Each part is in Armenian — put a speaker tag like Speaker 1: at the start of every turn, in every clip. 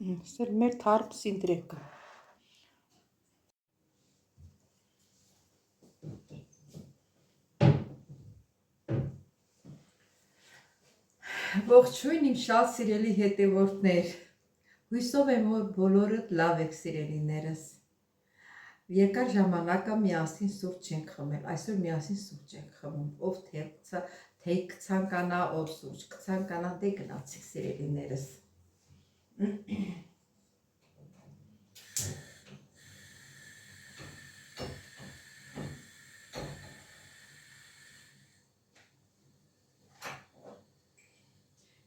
Speaker 1: Սա մեր թարմ սինդրեկը։ Ողջույն իմ շատ սիրելի հետևորդներ։ Հույսով եմ, որ բոլորդ լավ եք սիրելիներս։ Երկար ժամանակ է միասին սուրճ չենք խմել, այսօր միասին սուրճ ենք խմում, ով թեյ կցանկանա, ով սուրճ կցանկանա, դե գնացեք սիրելիներս։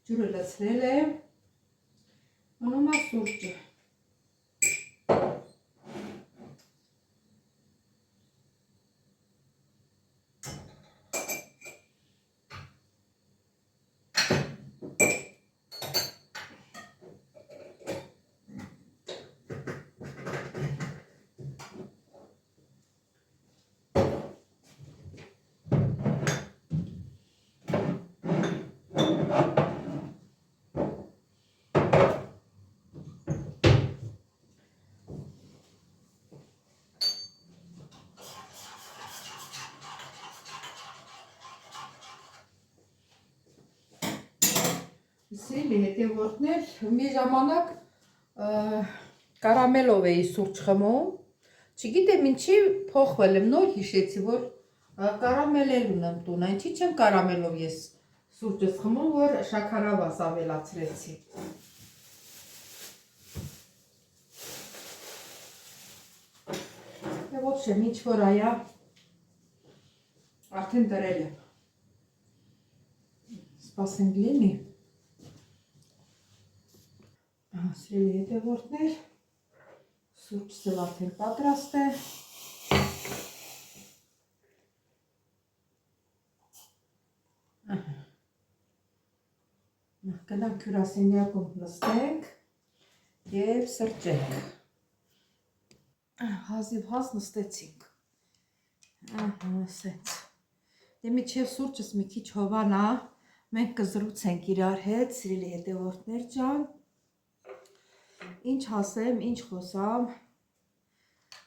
Speaker 1: Ջուրը լցրել եմ, մնում է սուրճը։ Սիրելի հետևորդներ, մի ժամանակ կարամելով էի սուրճ խմում, չգիտեմ ինչի փոխվել եմ, նոր հիշեցի, որ կարամելել ունեմ տունը, ինչի չեմ կարամելով ես սուրճս խմում, որ շաքարավազ ավելացրեցի։ Եվ ոչ եմ, ինչ որ այա արդեն դրել եմ։ Սպասենք լինի։ Սիրելի հետևորդներ, սուրճս էլ արդեն պատրաստ է։ Գնանք հյուրասենյակում նստենք և սրճենք։ Հազիվ հազ նստեցինք։ Սենց։ Դե միջև սուրճս մի քիչ հովանա, մենք կզրուցենք իրար հետ, սիրելի հետևորդներ ջան։ Ինչ ասեմ, ինչ խոսամ,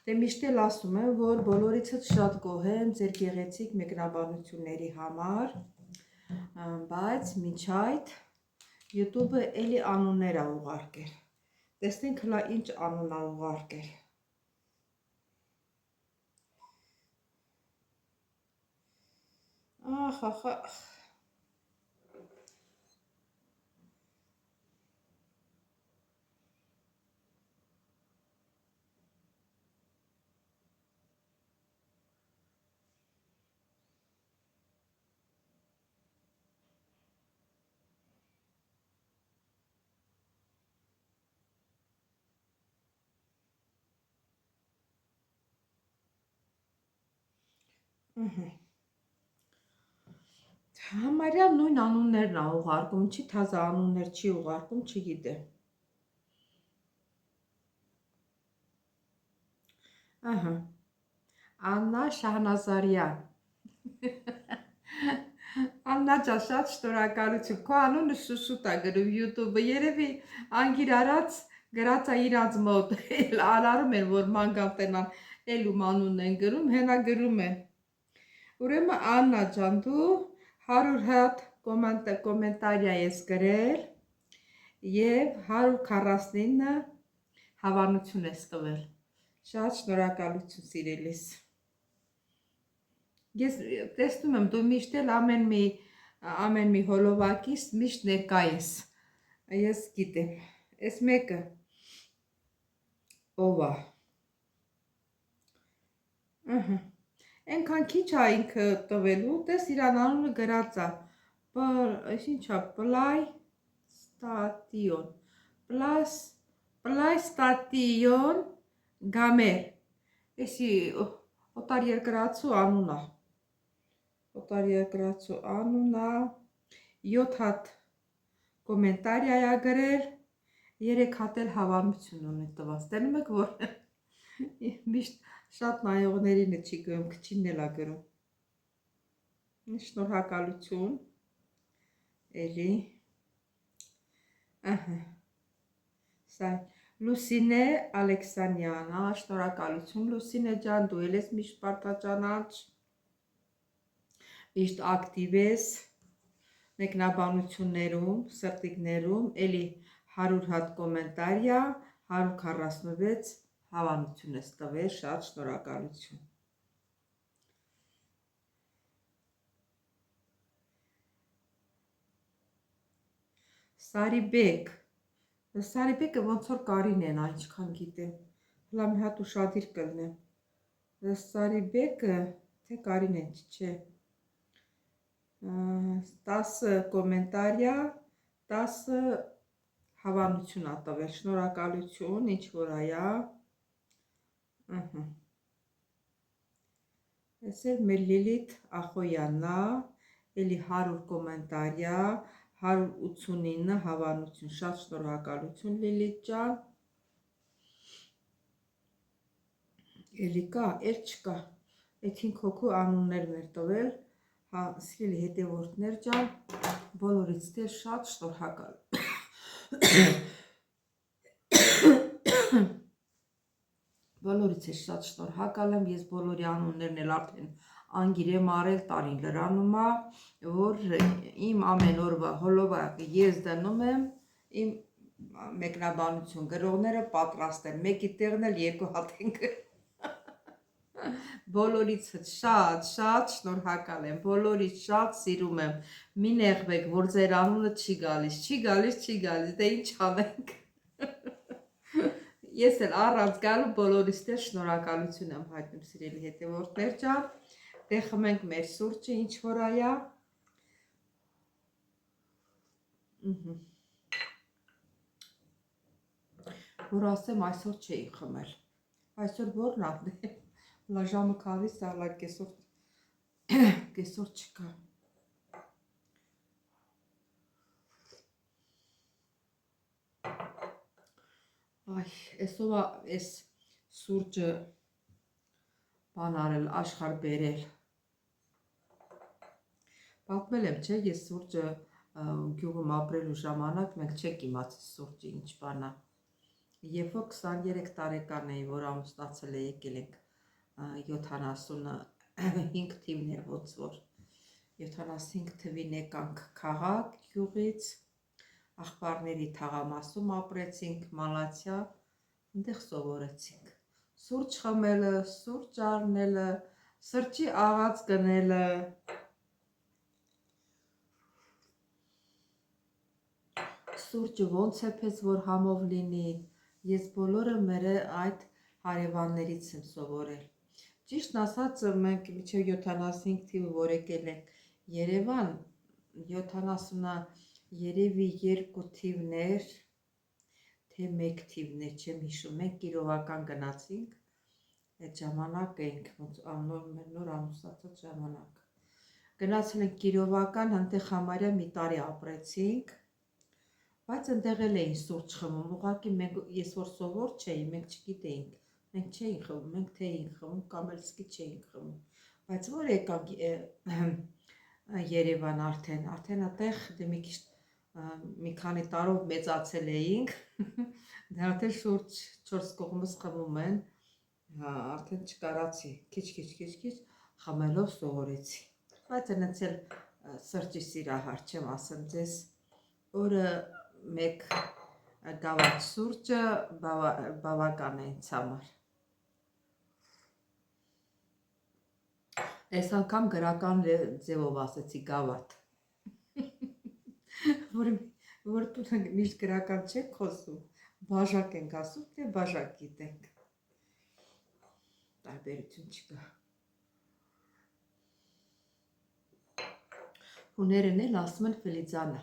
Speaker 1: դե միշտ էլ ասում եմ, որ բոլորիցդ շատ գոհ եմ ձեր գեղեցիկ մեկնաբանությունների համար, բայց մինչ այդ YouTube-ը էլի անուններ ա ուղարկել, տեսնենք հլա ինչ անուն ա ուղարկել։ Ախ, Համարյա նույն անուններն ա ուղարկում, չի թազա անուններ չի ուղարկում, չգիտեմ։ Աննա Շահնազարյան։ Աննա ջան, շատ շնորհակալություն, քո անունը շուշուտ ա գրում YouTube-ը, երևի անգիր արած գրած ա իրանց մոտ, արարում են, որ մանգան տենան, էլում անունն են գրում, հենա գրում են։ Ուրեմն Աննա ջան, դու 100 հատ կոմենտարիա ես գրել և 149 հավանություն ես տվել։ Շատ շնորհակալություն սիրելիս։ Ես տեսնում եմ, դու միշտ էլ ամեն մի հոլովակիս միշտ ներկա ես։ Ես գիտեմ, ես մեկը ով ա։ Ենքան քիչ ա ինքը տվելու, տես իրան անունը գրած ա, ինչ ա, պլայստատիոն գամեր, եսի օտար երկրացու անուն ա, 7 հատ կոմենտարիա ա գրել, 3 հատ էլ հավանություն ունի տված, տենում եք, որ միշտ շատ նայողներին է չի գրում, քչինն էլ ա գրում։ Շնորհակալություն, էլի, Սա Լուսինե Ալեքսանյան, շնորհակալություն Լուսինե ջան, դու ես միշտ պարտաճանաչ, միշտ ակտիվ ես մեկնաբանություններում, սրտիկներում, էլի 100 հատ կոմենտարիա, 146 հավանություն ես տվել, շատ շնորհակալություն։ Սարիբեկը ոնց որ Կարինեն, այնչքան գիտեմ, հլա մի հատ ուշադիր կլնեմ։ Սարիբեկը, թե Կարինեն, չէ։ 10 կոմենտարիա, 10 հավանություն ա տվել, շնորհակալություն, ինչ որ այա։ Ես էլ մեր Լիլիթ Ախոյաննա, էլի 100 կոմենտարիա, 189 հավանություն, շատ շնորհակալություն Լիլիթ ջան։ Էլի կա, էլ չկա, այդ 5 հոգու անուններն էր տվել, հա, սիրելի հետևորդներ ջան, բոլորից դե շատ շնորհակալ։ Բոլորից է շատ շնորհակալ եմ, ես բոլորի անուններն էլ արդեն անգիր եմ արել տարին լրանումա, որ իմ ամեն օրվա հոլովակը ես դնում եմ, իմ մեկնաբանություն գրողները պատրաստ են, մեկի տեղն էլ 2 հատ են բոլորից շատ շնորհակալ եմ, բոլորից շատ սիրում եմ, մի նեղվեք, որ ձեր անունը չի գալիս, դե ինչ անենք։ Ես էլ առանց գալու բոլորից դեր շնորհակալություն եմ հայտնում սիրելի հետևորդներ ջան, դե խմենք մեր սուրճը ինչ որ այա։ Որ ասեմ այսօր չէի խմել, այսօր որն ա, լա ժամը քանիս ա, լա կեսօր չկա։ Այ, էսովա էս սուրճը բան արել, աշխարհ բերել։ Պատմել եմ, չէ, ես սուրճը գյուղում ապրելու ժամանակ մենք չենք իմացել սուրճը ինչ բան ա։ Երբ որ 23 տարեկան էի, որ ամուսնացել է, եկել ենք 75 թիվն էր ոնց որ 75 թվին եկանք քաղաք գյուղից, աղբարների թաղամասում ապրեցինք, Մալաթիա, այնտեղ սովորեցինք։ Սուրճ խմելը, սուրճ առնելը, սրճի աղաց գնելը։ Սուրճը ոնց է պես որ համով լինի, ես բոլորը մեր այդ հարևաններից եմ սովորել։ Ճիշտն ասած, մենք մինչև 75 թիվը որ եկել ենք Երևան, 70 երևի 2 թիվներ, թե 1 թիվներ, չեմ հիշում, մենք Կիրովական գնացինք, այդ ժամանակ էինք, նոր ամուսնացած ժամանակ։ Գնացել ենք Կիրովական, հանդեղ համարյա մի տարի ապրեցինք, բայց ընդեղ էլ էին սուրճ խմում, ուղղակի ես որ սովոր չէի, մենք չգիտեինք, մենք չէինք խմում, մենք թե էինք խմում, կամ էլ սկի չէինք խմում, բայց որ եկանք Երևան արդեն այդտեղ դե մի քանի տարով մեծացել էինք, դե արդեն շուրջ 4 կողմս խմում են, արդեն չկարացի, քիչ խմելով սովորեցի, բայց այնց էլ սրճի սիրահար չեմ ասեմ ձեզ, օրը մեկ գավաթ սուրճը բավական է ինձ համար։ Այս անգամ գրական ձևով ասեցի գավաթ, որ տունը միշտ գրական չենք խոսում, բաժակ ենք ասում, թե բաժակ գիտենք, տարբերություն չկա։ Հուներն էլ ասում են Ֆլիձանա։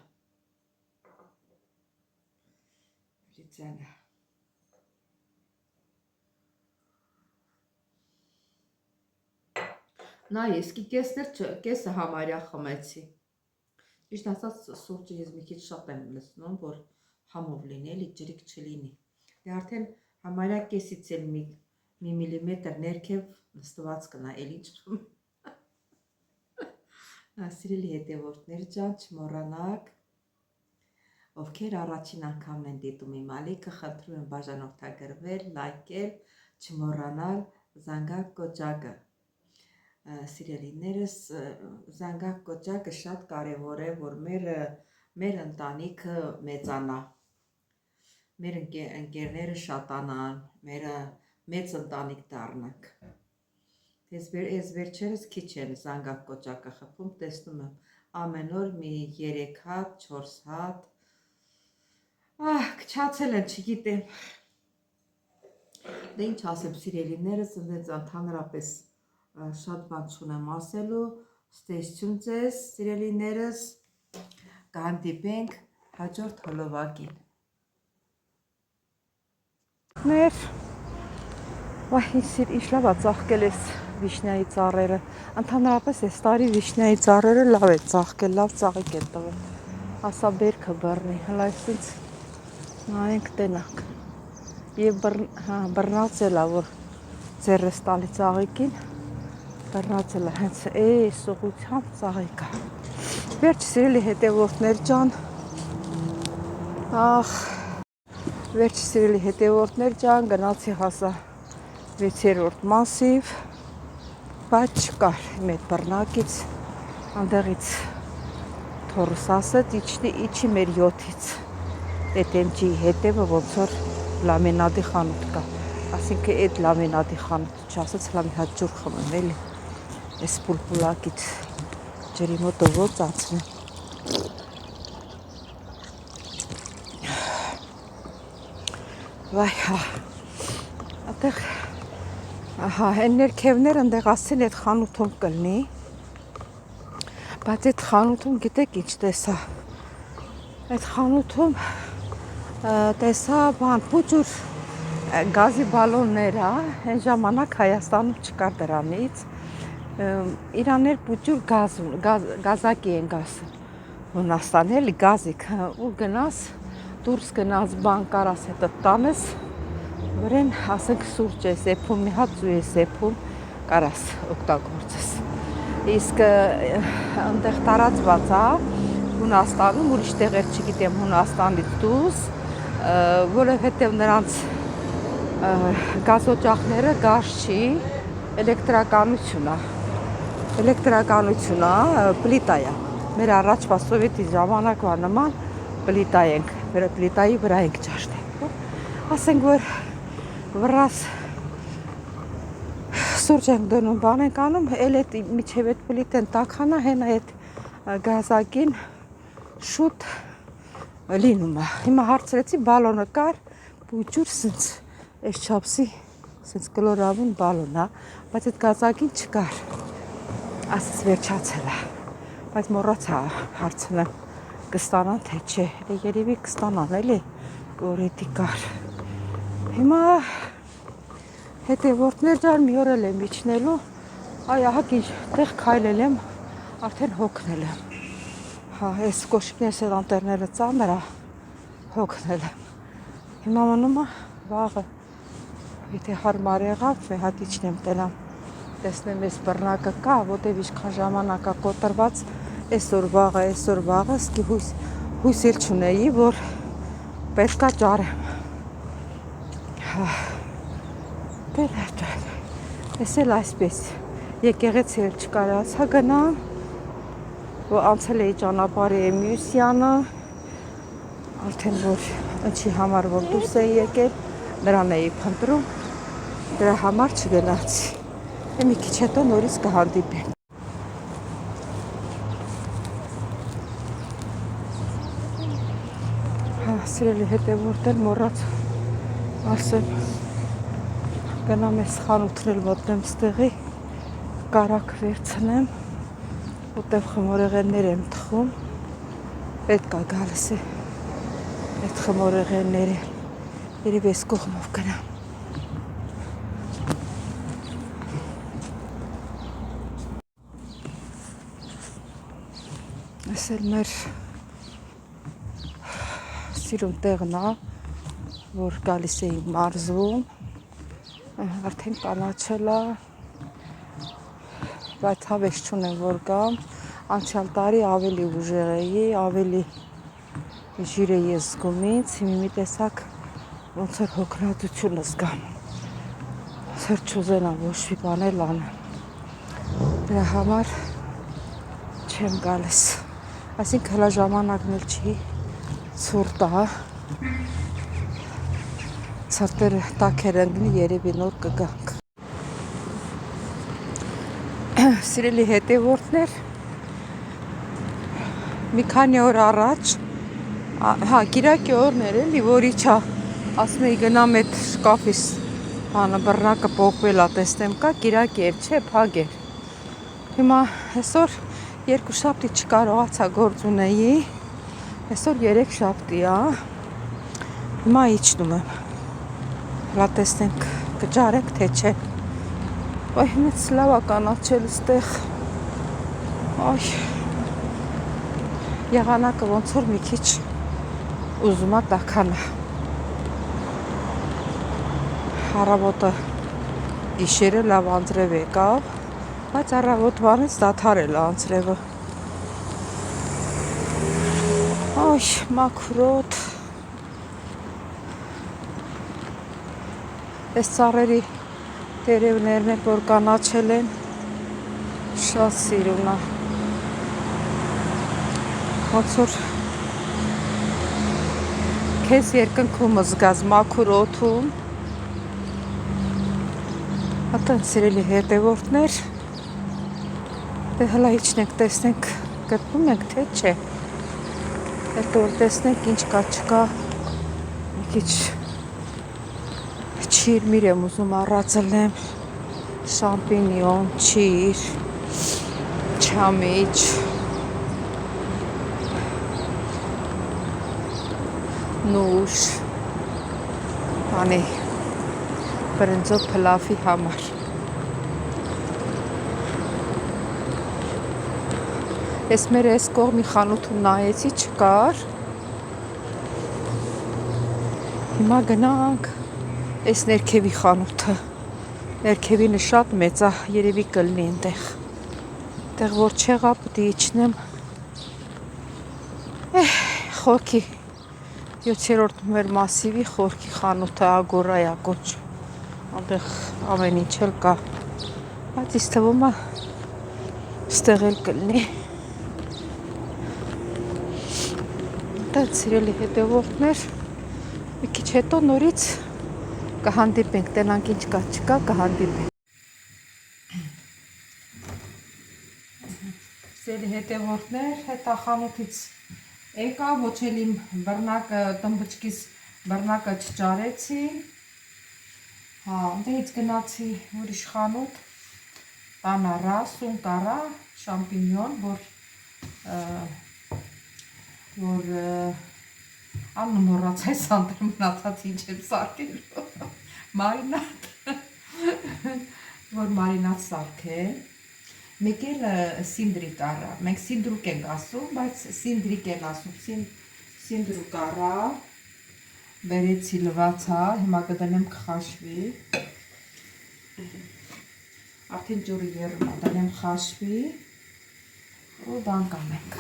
Speaker 1: Նա եսկի կեսը համարյա խմեցի։ Ճիշտ ասած սուրճը ես մի քիչ շատ եմ լցնում, որ համով լինի, էլի ջրիկ չլինի։ Դե արդեն համարյա կեսից էլ մի միլիմետր ներքև նստված կնա, էլ ինչ խմեմ։ Սիրելի հետևորդներ ջան, չմոռանաք, ովքեր առաջին անգամն են դիտում իմ ալիքը, խնդրում եմ բաժանորդագրվել, լայքել, չմոռանալ զանգակ կոճակը։ Սիրելիներս, զանգակ կոճակը շատ կարևոր է, որ մեր ընտանիքը մեծանա, մեր ընկերները շատանան, մեծ ընտանիք դառնանք։ Ես վերջերս քիչ եմ զանգակ կոճակը խփում, տեսնում եմ ամեն օր մի 3 հատ, 4 հատ, քչացել են, չգիտեմ, դե ինչ ասեմ սիրելիներս, ընդհանրապես շատ բան չունեմ ասելու, ստեսություն ձեզ սիրելիներս, կհանդիպենք հաջորդ հոլովակին։ Մեր ինչ լավ է ծաղկել ես վիշնյայի ծառերը, ընդհանրապես այս տարի վիշնյայի ծառերը լավ է ծաղկել, լավ ծաղիկ է տվել, ասա բերքը բռնի, հլա այսինց նայենք տենանք, և բռնացել է, որ ձերս տալի ծաղիկին, բռնացել է, հենց այս ուղղությամբ ծաղիկ է, վերջ սիրելի հետևորդներ ջան, վերջ սիրելի հետևորդներ ջան, գնացի հասա 6-րդ մասիվ, բայց չկար իմ այդ բռնակից, անդեղից թորս ասեց, իչի մեր 7-ից, այդ MG-ի հետևը ոնց որ լամինադի խանութ կա, ասինքն այդ լամինադի խանութը չասեց, հլա մի հատ ջուր խմեմ էլի, այս պուլպուլակից ջրի մոտը ոնց անցնեմ։ Վայ, այդեղ, են ներքևներ ընդեղ ասեն այդ խանութում կլնի, բայց այդ խանութում գիտեք ինչ տեսա, այդ խանութում տեսա պուջուր գազի բալոններ, այն ժամանակ Հայաստանում չկար դրանից, իրաներ պուջուր գազակի են գասը, Հունաստան էլի գազիկ, ու գնաս, դուրս գնաս բան կարաս հետը տանես, վրեն ասենք սուրճ ես եփում, մի հատ ծու ես եփում, կարաս օգտագործես, իսկ ընդեղ տարածված է Հունաստանում, ուրիշ տեղեր չգիտեմ Հունաստանից դուրս, որովհետև նրանց գազօջախները գազ չի, էլեկտրականություն է, պլիտա է, մեր առաջվա սովետի ժամանակվա նման պլիտա ենք, պլիտայի վրա ենք ճաշտել, ասենք որ վրաս սուրճ ենք դնում, բան ենք անում, էլ էդ միջև էդ պլիտեն տաքանա, հենա էդ գազակին շուտ լինում է, հիմա հարցրեցի բալոնը կար, պուջուր սենց այս չապսի սենց կլորավուն բալոն է, բայց այդ գազակին չկար, ասես վերջացել է, բայց մոռացա հարցնեմ, կստանան թե չէ, երևի կստանան էլի, կորետի կար, հիմա հետևորդներ ջան մի օր էլ եմ իջնելու, ահա ինչ տեղ քայլել եմ, արդեն հոգնել եմ, այս կոշիկներս էլ անտերները ծանր է, հոգնել եմ, հիմա մնում է վաղը, եթե հարմար եղավ, մի հատ իջնեմ տենամ, տեսնեմ այս բռնակը կա, ոտև ինչքան ժամանակ է կոտրված, այսօր վաղը, սկի հույս էլ չունեի, որ պետք է ճարեմ, ես էլ այսպես, եկեղեցի էլ չկարացա գնամ, որ անցել էի ճանապարհի Մյուսյանը, արդեն որ ինչի համար որ դուրս էի եկել, նրան էի փնտրում, դրա համար չգնացի, մի քիչ հետո նորից կհանդիպեմ։ Սիրելի հետևորդներ, մոռաց ասեմ, գնամ ես խանութն էլ մոտնեմ ստեղի, կարակ վերցնեմ, ուտև խմորեղեններ եմ թխում, պետք է գալիս է այդ խմորեղենները, երև ես կողմով գնամ։ Ես էլ մեր սիրուն տեղն է, որ գալիս էի մարզվում, արդեն կանաչել է, բայց հավես չունեմ որ գամ, անցյալ տարի ավելի ուժեղ էի, ավելի Ջիրը ես զգում ինձ, մի տեսակ ոնց որ հոգրատություն զգամ։ Սր չուզենամ ոչ մի բան էլ անեմ։ Դրա համար չեմ գալիս։ Այսինքն հլա ժամանակն էլ չի ցուրտ է։ Ցրտերը տաքեր ընկնի, երևի նոր կգանք։ Սիրելի հետևորդներ, մի քանի օր առաջ, հա, Կիրակի օրն էր էլի, որ իջա, ասում էի գնամ այդ շկաֆիս բանը բռնակը փոխվել է, տեսնեմ կա, Կիրակի էր, չէ, փակ էր։ Հիմա այսօր երկուշաբթի չկարողացա գործ ունեի, այսօր երեքշաբթի է, հիմա իջնում եմ, հլա տեսնենք կջարենք թե չէ։ Այ մեծ լավ է կանաչել ստեղ, այ եղանակը ոնց որ մի քիչ ուզում է տաքանա։ Առավոտը գիշերը լավ անձրև եկավ, բայց առավոտվանից դադարել է անձրևը։ Այ մաքրոտ։ Այս ծառերի տերևներն էլ որ կանաչել են, շատ սիրուն է։ Ոնց որ քեզ երկնքում զգաս մաքուր օդում։ Ատեն սիրելի հետևորդներ, դե հլա իջնենք, տեսնենք գտնում ենք թե չէ։ Հետո որ տեսնենք ինչ կա չկա, մի քիչ չիրմիր եմ ուզում առածելեմ, շամպինյոն, չիր, չամիչ, նուշ, բանի բրնձով փլավի համար։ Ես մեր այս կողմի խանութում նայեցի չկար։ Հիմա գնանք այս ներքևի խանութը։ Ներքևինը շատ մեծ է, երևի կլինի այնտեղ։ Այնտեղ որ չեղա, պետք է իջնեմ։ Խորքի 7-րդ մեր մասիվի խորքի խանութը Ագորայա կոչ։ Այնտեղ ամեն ինչ էլ կա։ Բայց ինձ թվում է ստեղ էլ կլինի։ Դա սիրելի հետևորդներ, մի քիչ հետո նորից կհանդիպենք, տենանք ինչ կա չկա, կհանդիպենք։ Սիրելի հետևորդներ, հետա խանութից եկա, ոչ էլ իմ բռնակը, տմբճկիս բռնակը չճարեցի։ Հա, դեից գնացի ուրիշ խանութ, տանարա, սուն կարա, շամպինյոն, որ աննը մոռաց այս անդր մնացած ինչ եմ սարքելու, մարինատ, որ մարինատ սարքեմ, մեկ էլ սինդրիկ առա, մենք սինդրուկ ենք ասում, բայց սինդրիկ են ասում, սինդրուկ առա, բերեցի լվացա, հիմա կդնեմ կխաշվի, արդեն ջուրը երում, դնեմ խաշվի, ու բան կանենք,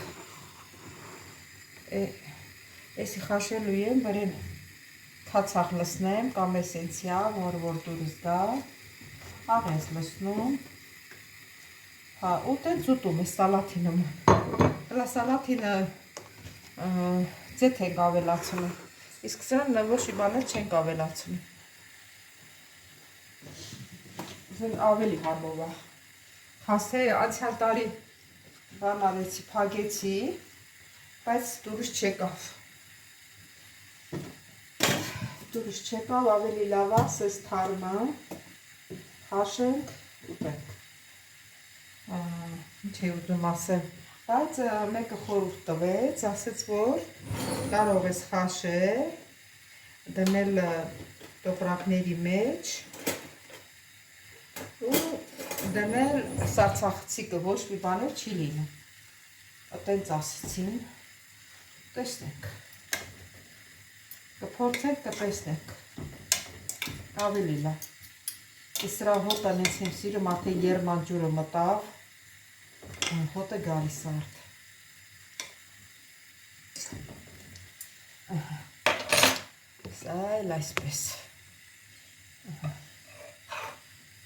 Speaker 1: էսի խաշելու եմ, բրեն թացախ լսնեմ, կամ էսենցիա, որ դուրս գա, աղենս լսնում, ու տենց ուտում է սալաթինը, հլա սալաթինը ձեթ ենք ավելացնում, իսկ սրան ոչ մի բաներ չենք ավելացնում, ավելի համով է, հասե անցյալ տարի բան արեցի, փագեցի, բայց դուրս չեկավ, ավելի լավ է, սես թարմը, խաշենք, ուտենք, ինչ է ուտում ասեմ, բայց մեկը խորհուրդ տվեց, ասեց, որ կարող ես խաշել, դնել տոպրակների մեջ ու դնել սարցախցիկը, ոչ մի բաներ չի լինում, տենց ասեցին, տեսնենք, կփորձենք, կտեսնենք, ավելի լավ, ես սրա հոտը նենց եմ սիրում, արդեն երման ջուրը մտավ, հոտը գալիս արդ, Սա էլ այսպես։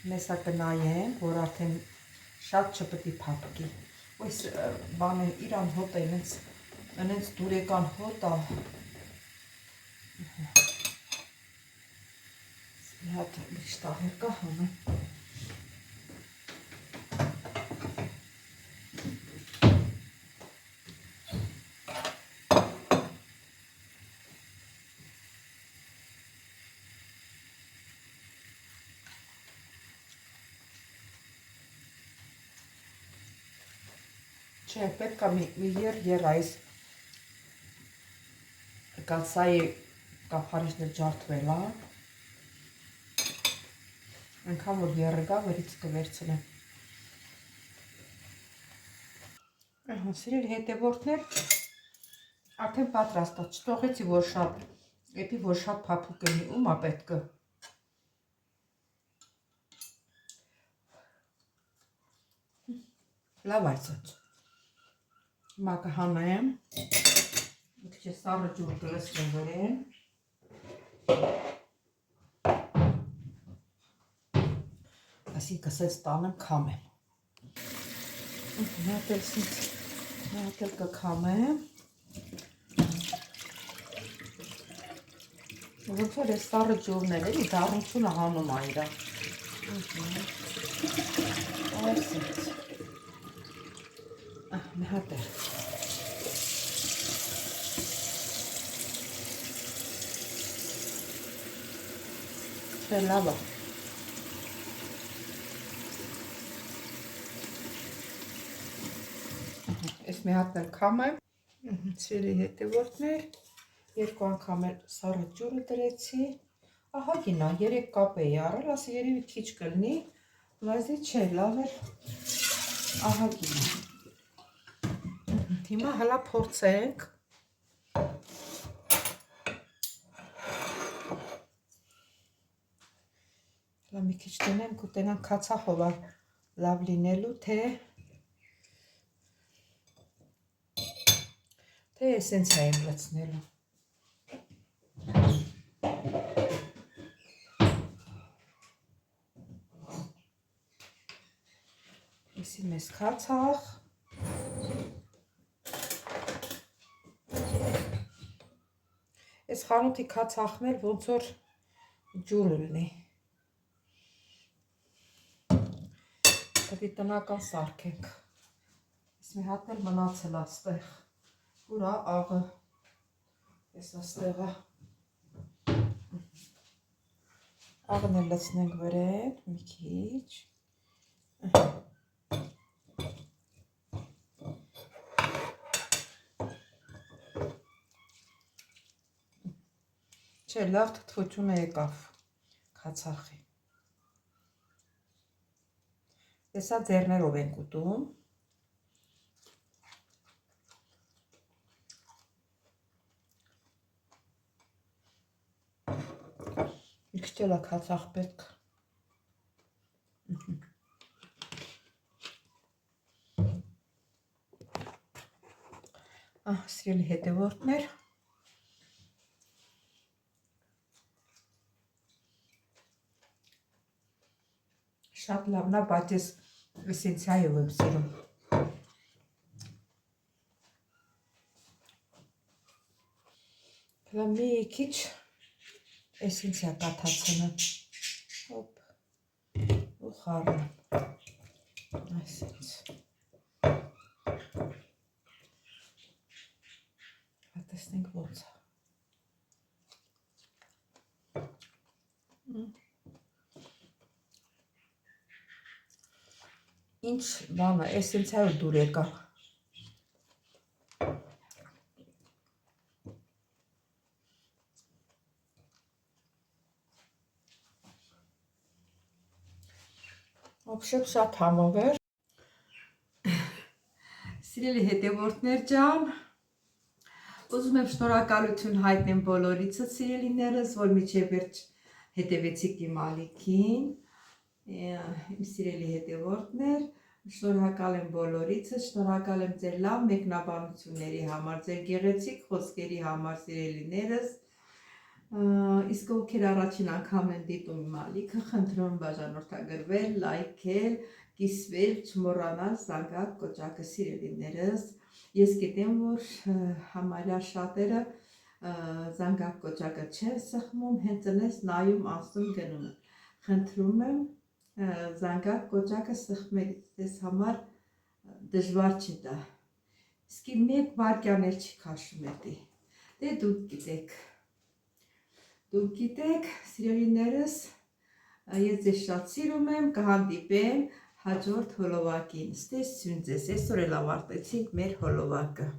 Speaker 1: Մեսա կնայեմ, որ արդեն շատ չպետք է փափկի։ Այս բանը իրան հոտ է, այնց դուրեկան հոտ է։ Մի հատ միշտահեր կա հանեմ։ Չէ, պետք է մի եր այս կացայի կափարիչն է ջարդվել, այնքան որ երը գա, վերից կվերցնեմ։ Սիրելի հետևորդներ, արդեն պատրաստ է, չթողեցի որ շատ, էպի որ շատ փափուկ լինի, ում է պետքը։ Լավ այսօր։ Հիմա կհանեմ, մի քիչ սառը ջուր կլսվեմ վրեն։ Այսինքն ասես տանեմ քամեմ։ Նա էլ կքամեմ։ Ոնց որ այս սառը ջուրն էլ էլի դառնությունը հանում է իրա։ Այսպես։ Մի հատ էլ։ Չէ, լավ է։ Ես մի հատ էլ քամեմ։ Սիրելի հետևորդներ, երկու անգամ էլ սառը ջուրը դրեցի։ Ահա գինա, 3 կապ էի առել, ասի երևի քիչ կլինի, բայց չէ, լավ է։ Ահա գինա։ Հիմա հլա փորձենք։ Հլա մի քիչ դնեմ, կուտենան քացախով լավ լինելու, թե էսենցիա եմ լցնելու։ Եսի մեզ քացախ։ Այս խանութի քացախն էլ ոնց որ ջուր լինի։ Պետք է տնական սարքենք։ Ես մի հատ էլ մնացել աստեղ։ Ուրա աղը։ Ես աստեղա։ Աղն էլ լցնենք վրեն, մի քիչ։ Չէ, լավ թթվությունը եկավ քացախի։ Տեսա ձեռներով ենք ուտում։ Մի քիչ էլ քացախ պետք։ Սիրելի հետևորդներ, շատ լավն է, բայց ես էսենցիայով եմ սիրում։ Հլա մի քիչ էսենցիա կաթացնեմ։ Հոպ։ Ու խառնեմ։ Այսպես։ Տեսնենք ոնց է։ Ինչ բանը, էսենցիայով դուր եկա։ Вообще շատ համով էր։ Սիրելի հետևորդներ ջան, ուզում եմ շնորհակալություն հայտնեմ բոլորիցս սիրելիներս, որ միջև վերջ հետևեցիք իմ ալիքին, իմ սիրելի հետևորդներ, Շնորհակալ եմ բոլորիցս, շնորհակալ եմ ձեր լավ մեկնաբանությունների համար, ձեր գեղեցիկ խոսքերի համար, սիրելիներս։ Իսկ ովքեր առաջին անգամ են դիտում իմ ալիքը, խնդրում եմ բաժանորդագրվել, լայքել, կիսվել, չմոռանալ զանգակ կոճակը, սիրելիներս։ Ես գիտեմ, որ համարյա շատերը զանգակ կոճակը չեն սխմում, հենց այնպես նայում, ասում, գնում են։ Խնդրում եմ զանգակ կոճակը սխմելիս ձեզ համար դժվար չի դա։ Իսկի մեկ վայրկյան էլ չի քաշում էդի։ Դե դուք գիտեք, սիրելիներս, ես ձեզ շատ սիրում եմ, կհանդիպեմ հաջորդ հոլովակին։ Ստեսություն ձեզ, այսօր էլ ավարտեցինք մեր հոլովակը։